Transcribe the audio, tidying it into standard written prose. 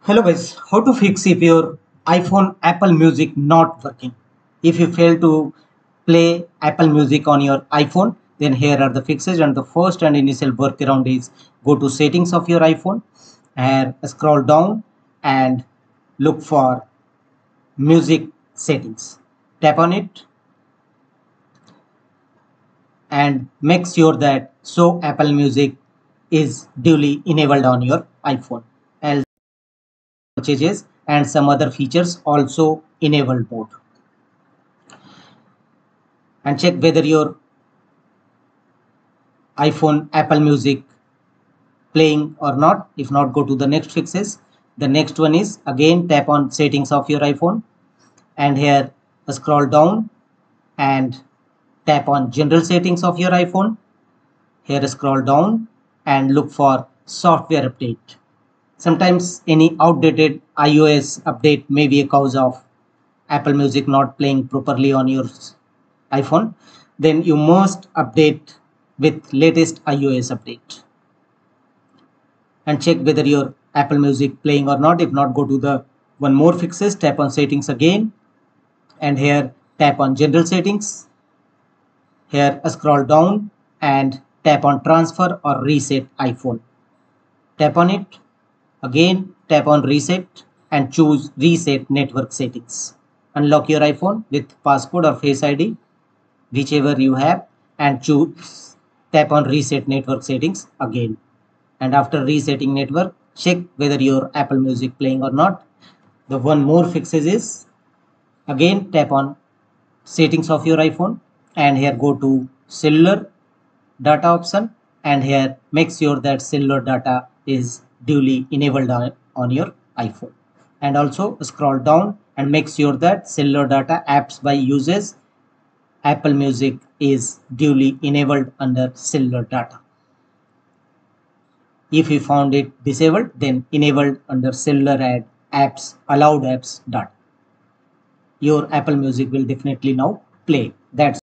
Hello guys, how to fix if your iPhone Apple Music not working? If you fail to play Apple Music on your iPhone, then here are the fixes. And the first and initial workaround is go to settings of your iPhone and scroll down and look for music settings. Tap on it and make sure that show Apple Music is duly enabled on your iPhone. Else purchases and some other features also enabled mode, and check whether your iPhone Apple Music playing or not. If not, go to the next fixes. The next one is again tap on settings of your iPhone and here scroll down and tap on general settings of your iPhone. Here scroll down and look for software update. Sometimes any outdated iOS update may be a cause of Apple Music not playing properly on your iPhone. Then you must update with latest iOS update and check whether your Apple Music playing or not. If not, go to the one more fixes, tap on settings again and here tap on general settings. Here scroll down and tap on transfer or reset iPhone. Tap on it. Again tap on reset and choose reset network settings. Unlock your iPhone with passcode or Face ID, whichever you have, and choose tap on reset network settings again. And after resetting network, check whether your Apple Music playing or not. The one more fixes is again tap on settings of your iPhone and here go to cellular data option and here make sure that cellular data is duly enabled on your iPhone, and also scroll down and make sure that cellular data apps by uses Apple Music is duly enabled under cellular data. If you found it disabled, then enabled under cellular and apps allowed apps data. Your Apple Music will definitely now play. That's